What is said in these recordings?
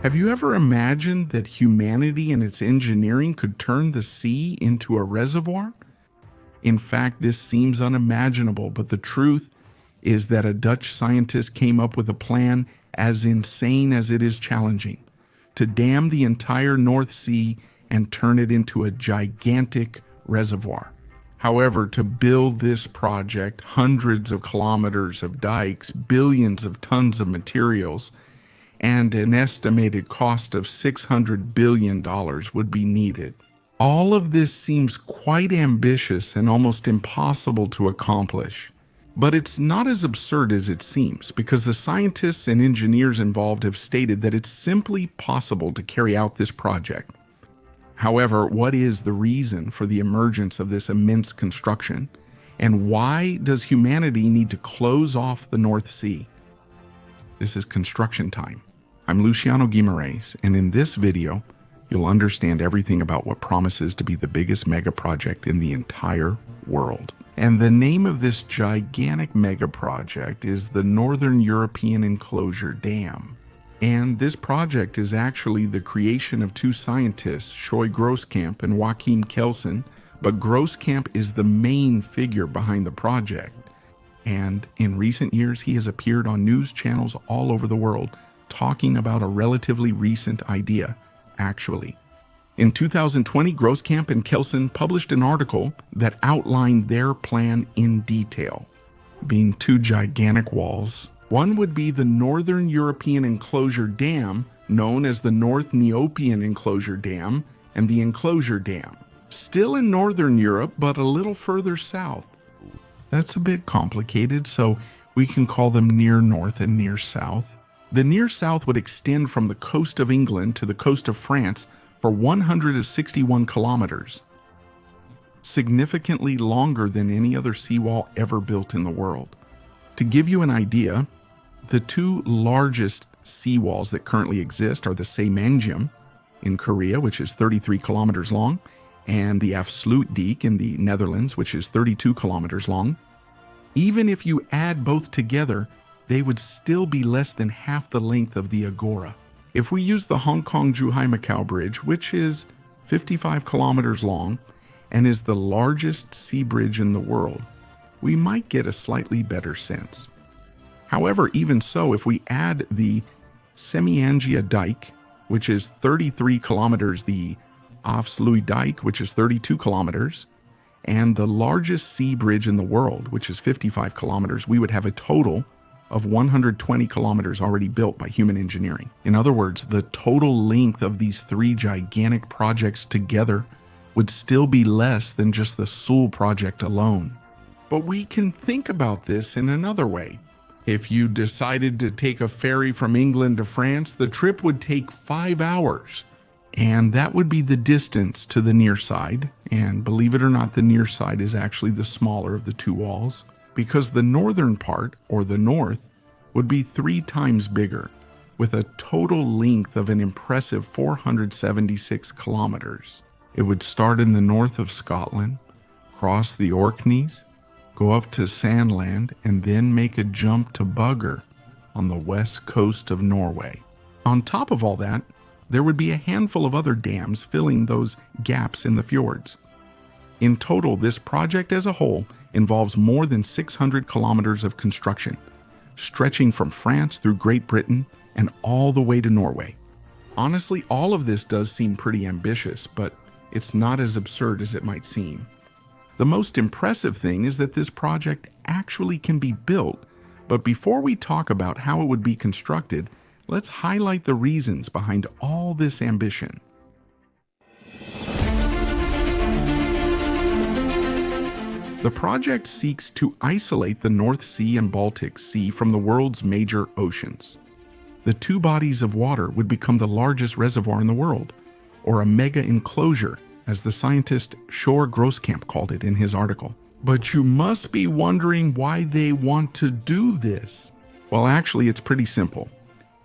Have you ever imagined that humanity and its engineering could turn the sea into a reservoir? In fact, this seems unimaginable, but the truth is that a Dutch scientist came up with a plan as insane as it is challenging, to dam the entire North Sea and turn it into a gigantic reservoir. However, to build this project, hundreds of kilometers of dikes, billions of tons of materials, and an estimated cost of $600 billion would be needed. All of this seems quite ambitious and almost impossible to accomplish. But it's not as absurd as it seems, because the scientists and engineers involved have stated that it's simply possible to carry out this project. However, what is the reason for the emergence of this immense construction? And why does humanity need to close off the North Sea? This is construction time. I'm Luciano Guimarães, and in this video, you'll understand everything about what promises to be the biggest mega project in the entire world. And the name of this gigantic mega project is the Northern European Enclosure Dam. And this project is actually the creation of two scientists, Schoy Grosskamp and Joachim Kelsen, but Grosskamp is the main figure behind the project. And in recent years, he has appeared on news channels all over the world, talking about a relatively recent idea, actually. In 2020, Grosskamp and Kelsen published an article that outlined their plan in detail, being two gigantic walls. One would be the Northern European Enclosure Dam, known as the North Neopian Enclosure Dam, and the Enclosure Dam, still in Northern Europe, but a little further south. That's a bit complicated, so we can call them near north and near south. The near south would extend from the coast of England to the coast of France for 161 kilometers, significantly longer than any other seawall ever built in the world. To give you an idea, the two largest seawalls that currently exist are the Semenjim in Korea, which is 33 kilometers long, and the Afsluitdijk in the Netherlands, which is 32 kilometers long. Even if you add both together, they would still be less than half the length of the Agora. If we use the Hong Kong-Zhuhai-Macau Bridge, which is 55 kilometers long and is the largest sea bridge in the world, we might get a slightly better sense. However, even so, if we add the Semiangia Dike, which is 33 kilometers, the Afsluitdijk, which is 32 kilometers, and the largest sea bridge in the world, which is 55 kilometers, we would have a total of 120 kilometers already built by human engineering. In other words, the total length of these three gigantic projects together would still be less than just the Seoul project alone. But we can think about this in another way. If you decided to take a ferry from England to France, the trip would take 5 hours. And that would be the distance to the near side. And believe it or not, the near side is actually the smaller of the two walls, because the northern part, or the north, would be 3 times bigger, with a total length of an impressive 476 kilometers. It would start in the north of Scotland, cross the Orkneys, go up to Sandland, and then make a jump to Bugger on the west coast of Norway. On top of all that, there would be a handful of other dams filling those gaps in the fjords. In total, this project as a whole involves more than 600 kilometers of construction, stretching from France through Great Britain and all the way to Norway. Honestly, all of this does seem pretty ambitious, but it's not as absurd as it might seem. The most impressive thing is that this project actually can be built, but before we talk about how it would be constructed, let's highlight the reasons behind all this ambition. The project seeks to isolate the North Sea and Baltic Sea from the world's major oceans. The two bodies of water would become the largest reservoir in the world, or a mega enclosure, as the scientist Schoy Grosskamp called it in his article. But you must be wondering why they want to do this. Well, actually, it's pretty simple,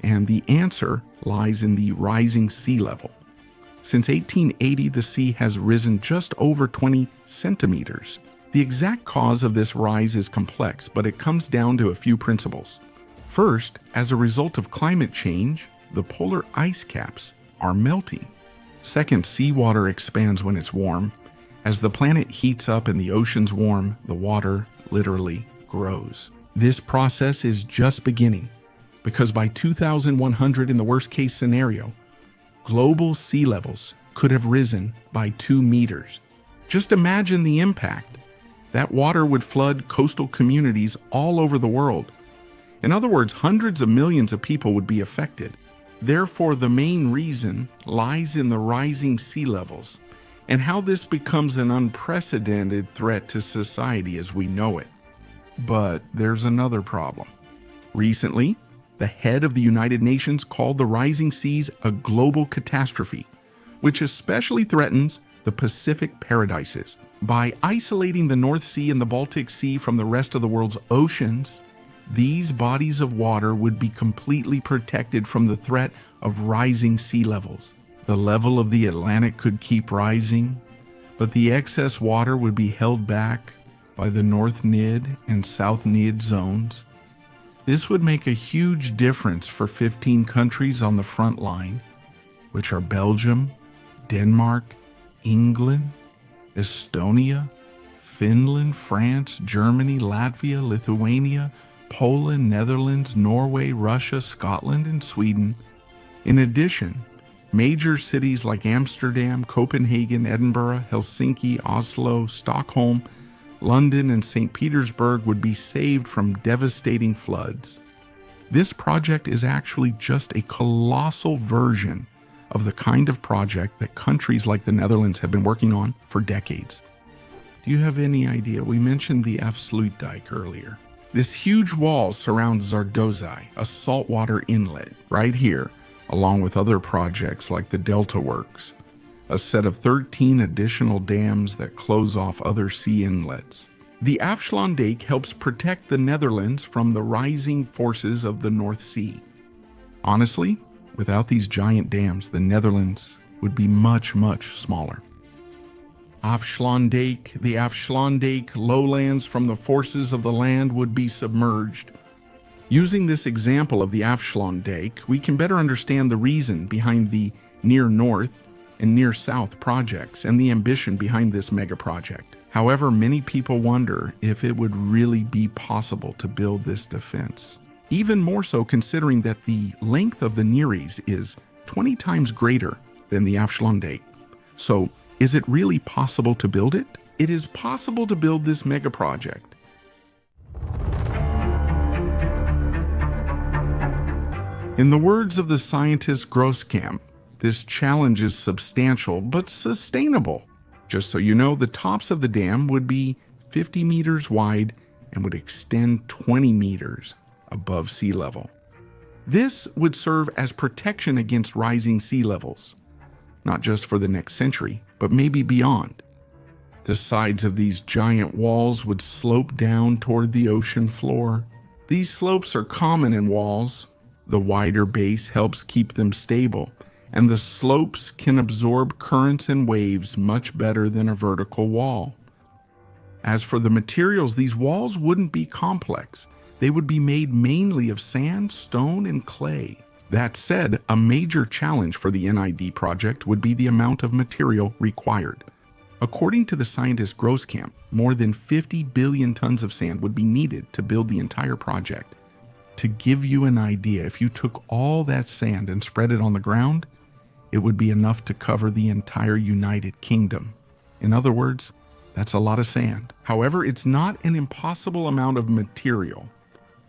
and the answer lies in the rising sea level. Since 1880, the sea has risen just over 20 centimeters. The exact cause of this rise is complex, but it comes down to a few principles. First, as a result of climate change, the polar ice caps are melting. Second, seawater expands when it's warm. As the planet heats up and the oceans warm, the water literally grows. This process is just beginning, because by 2100, in the worst case scenario, global sea levels could have risen by 2 meters. Just imagine the impact. That water would flood coastal communities all over the world. In other words, hundreds of millions of people would be affected. Therefore, the main reason lies in the rising sea levels and how this becomes an unprecedented threat to society as we know it. But there's another problem. Recently, the head of the United Nations called the rising seas a global catastrophe, which especially threatens the Pacific paradises. By isolating the North Sea and the Baltic Sea from the rest of the world's oceans, these bodies of water would be completely protected from the threat of rising sea levels. The level of the Atlantic could keep rising, but the excess water would be held back by the North Nid and South Nid zones. This would make a huge difference for 15 countries on the front line, which are Belgium, Denmark, England, Estonia, Finland, France, Germany, Latvia, Lithuania, Poland, Netherlands, Norway, Russia, Scotland, and Sweden. In addition, major cities like Amsterdam, Copenhagen, Edinburgh, Helsinki, Oslo, Stockholm, London, and St. Petersburg would be saved from devastating floods. This project is actually just a colossal version of the kind of project that countries like the Netherlands have been working on for decades. Do you have any idea? We mentioned the Afsluitdijk earlier. This huge wall surrounds Zardozai, a saltwater inlet, right here, along with other projects like the Delta Works, a set of 13 additional dams that close off other sea inlets. The Afsluitdijk helps protect the Netherlands from the rising forces of the North Sea. Honestly, without these giant dams, the Netherlands would be much, much smaller. The Afsluitdijk lowlands from the forces of the land would be submerged. Using this example of the Afsluitdijk, we can better understand the reason behind the Near North and Near South projects and the ambition behind this megaproject. However, many people wonder if it would really be possible to build this defense. Even more so considering that the length of the Neries is 20 times greater than the Afsluitdijk. So, is it really possible to build it? It is possible to build this megaproject. In the words of the scientist Grosskamp, this challenge is substantial but sustainable. Just so you know, the tops of the dam would be 50 meters wide and would extend 20 meters above sea level. This would serve as protection against rising sea levels, not just for the next century, but maybe beyond. The sides of these giant walls would slope down toward the ocean floor. These slopes are common in walls. The wider base helps keep them stable, and the slopes can absorb currents and waves much better than a vertical wall. As for the materials, these walls wouldn't be complex. They would be made mainly of sand, stone, and clay. That said, a major challenge for the NID project would be the amount of material required. According to the scientist Grosskamp, more than 50 billion tons of sand would be needed to build the entire project. To give you an idea, if you took all that sand and spread it on the ground, it would be enough to cover the entire United Kingdom. In other words, that's a lot of sand. However, it's not an impossible amount of material.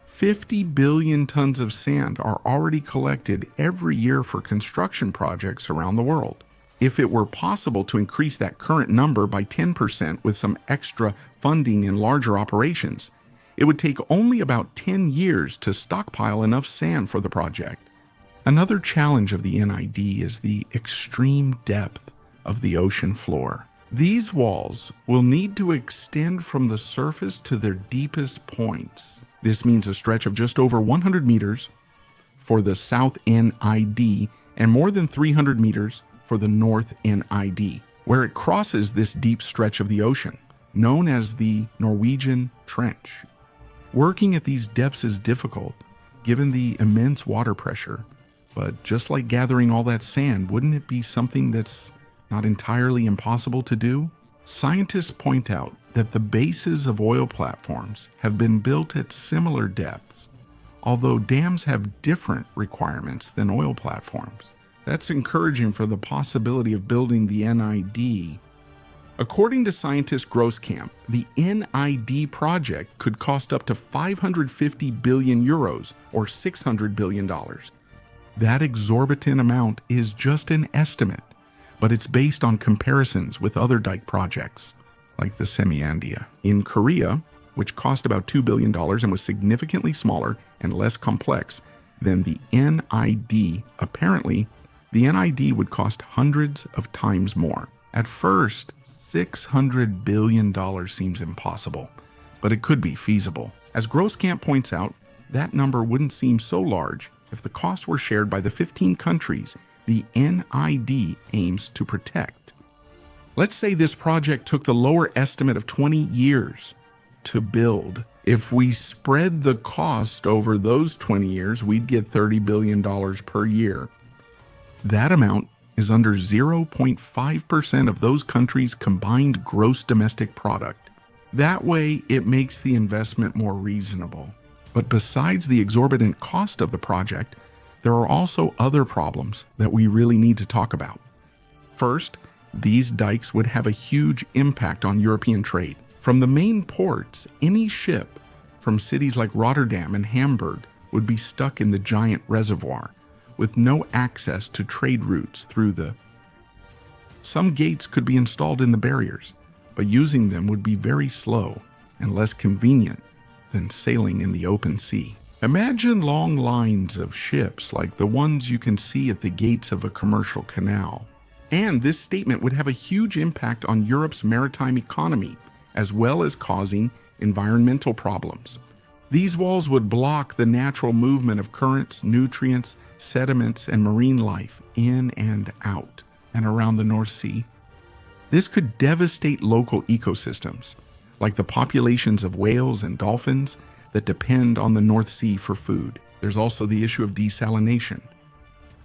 50 billion tons of sand are already collected every year for construction projects around the world. If it were possible to increase that current number by 10% with some extra funding in larger operations, it would take only about 10 years to stockpile enough sand for the project. Another challenge of the NID is the extreme depth of the ocean floor. These walls will need to extend from the surface to their deepest points. This means a stretch of just over 100 meters for the South NID and more than 300 meters for the North NID, where it crosses this deep stretch of the ocean, known as the Norwegian Trench. Working at these depths is difficult, given the immense water pressure, But just like gathering all that sand, wouldn't it be something that's not entirely impossible to do? Scientists point out that the bases of oil platforms have been built at similar depths, although dams have different requirements than oil platforms. That's encouraging for the possibility of building the NID. According to scientist Grosskamp, the NID project could cost up to 550 billion euros or $600 billion. That exorbitant amount is just an estimate, but it's based on comparisons with other dike projects, like the Semiandia in Korea, which cost about $2 billion and was significantly smaller and less complex than the NID. Apparently, the NID would cost hundreds of times more. At first, $600 billion seems impossible, but it could be feasible. As Grosskamp points out, that number wouldn't seem so large if the costs were shared by the 15 countries the NID aims to protect. Let's say this project took the lower estimate of 20 years to build. If we spread the cost over those 20 years, we'd get $30 billion per year. That amount is under 0.5% of those countries' combined gross domestic product. That way, it makes the investment more reasonable. But besides the exorbitant cost of the project, there are also other problems that we really need to talk about. First, these dikes would have a huge impact on European trade. From the main ports, any ship from cities like Rotterdam and Hamburg would be stuck in the giant reservoir, with no access to trade routes through the... Some gates could be installed in the barriers, but using them would be very slow and less convenient than sailing in the open sea. Imagine long lines of ships like the ones you can see at the gates of a commercial canal. And this statement would have a huge impact on Europe's maritime economy, as well as causing environmental problems. These walls would block the natural movement of currents, nutrients, sediments, and marine life in and out and around the North Sea. This could devastate local ecosystems, like the populations of whales and dolphins that depend on the North Sea for food. There's also the issue of desalination.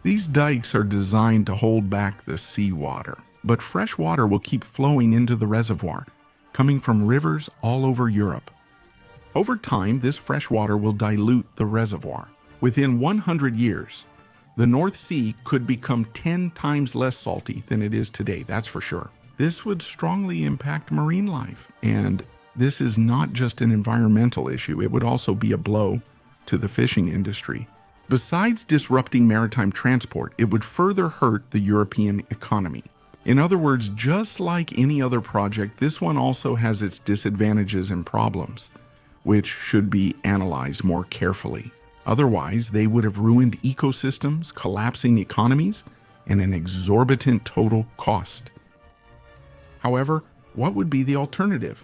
These dikes are designed to hold back the seawater, but fresh water will keep flowing into the reservoir, coming from rivers all over Europe. Over time, this fresh water will dilute the reservoir. Within 100 years, the North Sea could become 10 times less salty than it is today, that's for sure. This would strongly impact marine life, and this is not just an environmental issue, it would also be a blow to the fishing industry. Besides disrupting maritime transport, it would further hurt the European economy. In other words, just like any other project, this one also has its disadvantages and problems, which should be analyzed more carefully. Otherwise, they would have ruined ecosystems, collapsing economies, and an exorbitant total cost. However, what would be the alternative?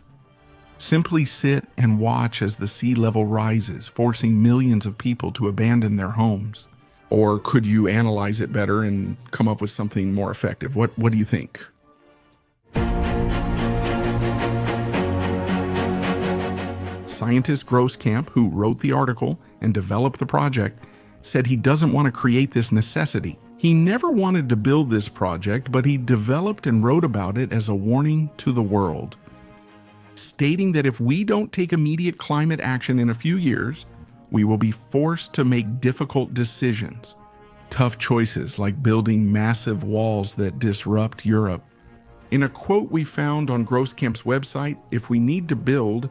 Simply sit and watch as the sea level rises, forcing millions of people to abandon their homes. Or could you analyze it better and come up with something more effective? What do you think? Scientist Grosskamp, who wrote the article and developed the project, said he doesn't want to create this necessity. He never wanted to build this project, but he developed and wrote about it as a warning to the world, stating that if we don't take immediate climate action in a few years, we will be forced to make difficult decisions. Tough choices like building massive walls that disrupt Europe. In a quote we found on Grosskamp's website, if we need to build,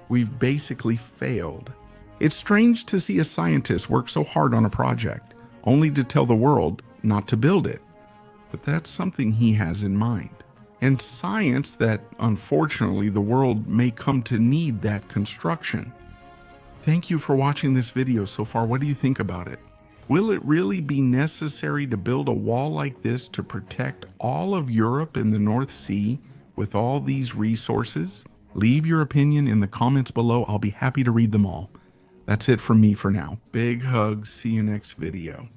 we've basically failed. It's strange to see a scientist work so hard on a project, only to tell the world not to build it. But that's something he has in mind. And science that, unfortunately, the world may come to need that construction. Thank you for watching this video so far. What do you think about it? Will it really be necessary to build a wall like this to protect all of Europe in the North Sea with all these resources? Leave your opinion in the comments below. I'll be happy to read them all. That's it from me for now. Big hugs. See you next video.